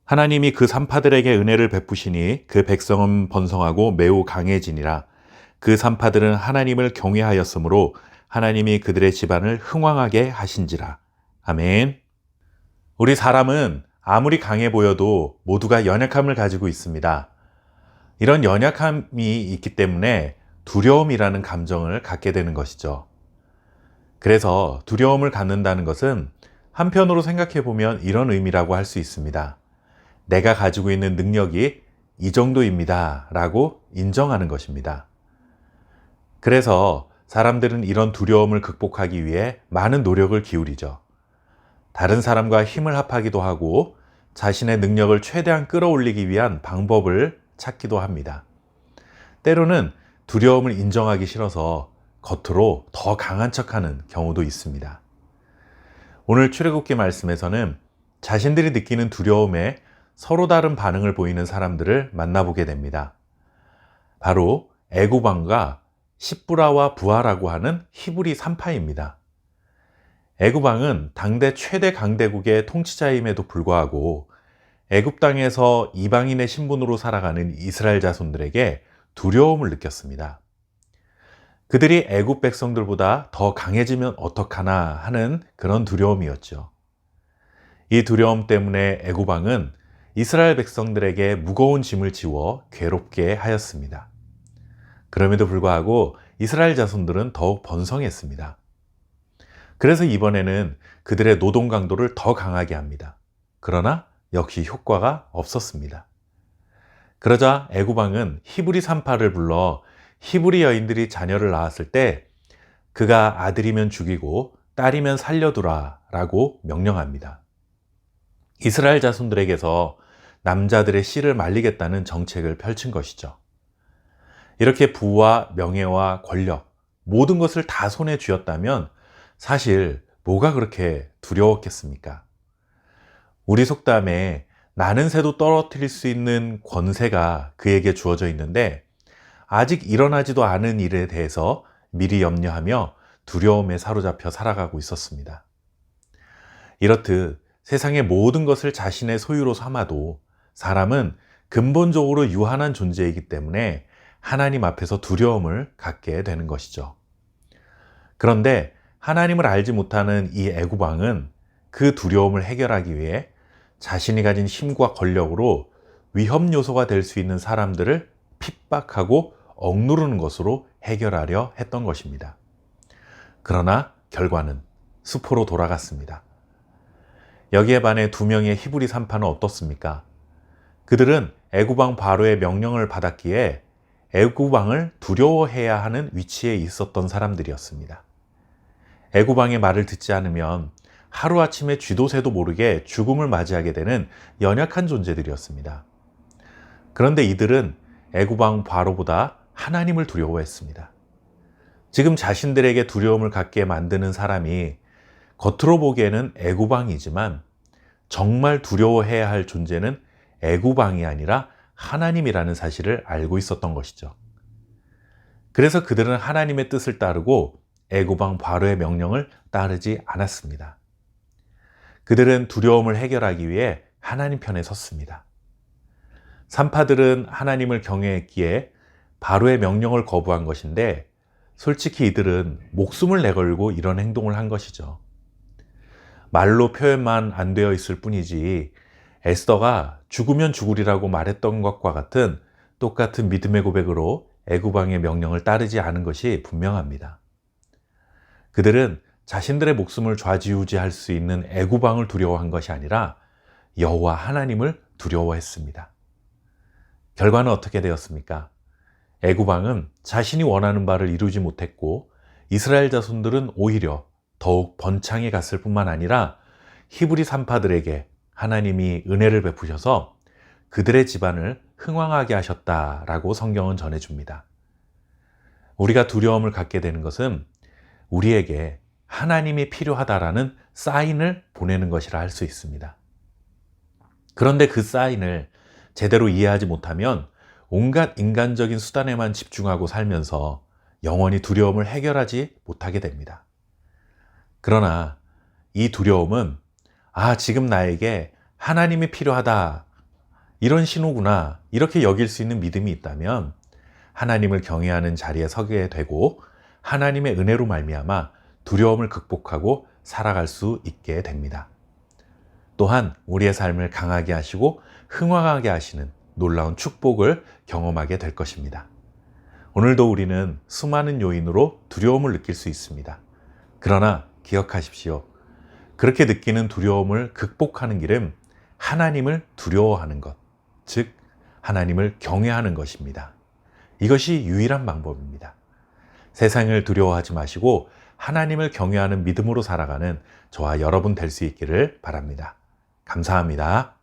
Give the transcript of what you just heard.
하나님이 그 산파들에게 은혜를 베푸시니 그 백성은 번성하고 매우 강해지니라. 그 산파들은 하나님을 경외하였으므로 하나님이 그들의 집안을 흥왕하게 하신지라. 아멘. 우리 사람은 아무리 강해 보여도 모두가 연약함을 가지고 있습니다. 이런 연약함이 있기 때문에 두려움이라는 감정을 갖게 되는 것이죠. 그래서 두려움을 갖는다는 것은 한편으로 생각해 보면 이런 의미라고 할 수 있습니다. 내가 가지고 있는 능력이 이 정도입니다 라고 인정하는 것입니다. 그래서 사람들은 이런 두려움을 극복하기 위해 많은 노력을 기울이죠. 다른 사람과 힘을 합하기도 하고 자신의 능력을 최대한 끌어올리기 위한 방법을 찾기도 합니다. 때로는 두려움을 인정하기 싫어서 겉으로 더 강한 척하는 경우도 있습니다. 오늘 출애굽기 말씀에서는 자신들이 느끼는 두려움에 서로 다른 반응을 보이는 사람들을 만나보게 됩니다. 바로 애굽 왕과 십브라와 부하라고 하는 히브리 산파입니다. 애굽 왕은 당대 최대 강대국의 통치자임에도 불구하고 애굽 땅에서 이방인의 신분으로 살아가는 이스라엘 자손들에게 두려움을 느꼈습니다. 그들이 애굽 백성들보다 더 강해지면 어떡하나 하는 그런 두려움이었죠. 이 두려움 때문에 애굽 왕은 이스라엘 백성들에게 무거운 짐을 지워 괴롭게 하였습니다. 그럼에도 불구하고 이스라엘 자손들은 더욱 번성했습니다. 그래서 이번에는 그들의 노동 강도를 더 강하게 합니다. 그러나 역시 효과가 없었습니다. 그러자 애굽 왕은 히브리 산파를 불러 히브리 여인들이 자녀를 낳았을 때 그가 아들이면 죽이고 딸이면 살려두라 라고 명령합니다. 이스라엘 자손들에게서 남자들의 씨를 말리겠다는 정책을 펼친 것이죠. 이렇게 부와 명예와 권력, 모든 것을 다 손에 쥐었다면 사실 뭐가 그렇게 두려웠겠습니까? 우리 속담에 나는 새도 떨어뜨릴 수 있는 권세가 그에게 주어져 있는데 아직 일어나지도 않은 일에 대해서 미리 염려하며 두려움에 사로잡혀 살아가고 있었습니다. 이렇듯 세상의 모든 것을 자신의 소유로 삼아도 사람은 근본적으로 유한한 존재이기 때문에 하나님 앞에서 두려움을 갖게 되는 것이죠. 그런데 하나님을 알지 못하는 이 애굽 왕은 그 두려움을 해결하기 위해 자신이 가진 힘과 권력으로 위험 요소가 될 수 있는 사람들을 핍박하고 억누르는 것으로 해결하려 했던 것입니다. 그러나 결과는 수포로 돌아갔습니다. 여기에 반해 두 명의 히브리 산파는 어떻습니까? 그들은 애굽 왕 바로의 명령을 받았기에 애굽 왕을 두려워해야 하는 위치에 있었던 사람들이었습니다. 애굽 왕의 말을 듣지 않으면 하루아침에 쥐도 새도 모르게 죽음을 맞이하게 되는 연약한 존재들이었습니다. 그런데 이들은 애굽 왕 바로보다 하나님을 두려워했습니다. 지금 자신들에게 두려움을 갖게 만드는 사람이 겉으로 보기에는 애굽 왕이지만 정말 두려워해야 할 존재는 애굽 왕이 아니라 하나님이라는 사실을 알고 있었던 것이죠. 그래서 그들은 하나님의 뜻을 따르고 애굽 왕 바로의 명령을 따르지 않았습니다. 그들은 두려움을 해결하기 위해 하나님 편에 섰습니다. 산파들은 하나님을 경외했기에 바로의 명령을 거부한 것인데 솔직히 이들은 목숨을 내걸고 이런 행동을 한 것이죠. 말로 표현만 안 되어 있을 뿐이지 에스더가 죽으면 죽으리라고 말했던 것과 같은 똑같은 믿음의 고백으로 애굽 왕의 명령을 따르지 않은 것이 분명합니다. 그들은 자신들의 목숨을 좌지우지할 수 있는 애굽 왕을 두려워한 것이 아니라 여호와 하나님을 두려워했습니다. 결과는 어떻게 되었습니까? 애굽 왕은 자신이 원하는 바를 이루지 못했고 이스라엘 자손들은 오히려 더욱 번창해 갔을 뿐만 아니라 히브리 산파들에게 하나님이 은혜를 베푸셔서 그들의 집안을 흥왕하게 하셨다라고 성경은 전해줍니다. 우리가 두려움을 갖게 되는 것은 우리에게 하나님이 필요하다라는 사인을 보내는 것이라 할 수 있습니다. 그런데 그 사인을 제대로 이해하지 못하면 온갖 인간적인 수단에만 집중하고 살면서 영원히 두려움을 해결하지 못하게 됩니다. 그러나 이 두려움은 지금 나에게 하나님이 필요하다 이런 신호구나, 이렇게 여길 수 있는 믿음이 있다면 하나님을 경외하는 자리에 서게 되고 하나님의 은혜로 말미암아 두려움을 극복하고 살아갈 수 있게 됩니다. 또한 우리의 삶을 강하게 하시고 흥왕하게 하시는 놀라운 축복을 경험하게 될 것입니다. 오늘도 우리는 수많은 요인으로 두려움을 느낄 수 있습니다. 그러나 기억하십시오. 그렇게 느끼는 두려움을 극복하는 길은 하나님을 두려워하는 것, 즉 하나님을 경외하는 것입니다. 이것이 유일한 방법입니다. 세상을 두려워하지 마시고 하나님을 경외하는 믿음으로 살아가는 저와 여러분 될 수 있기를 바랍니다. 감사합니다.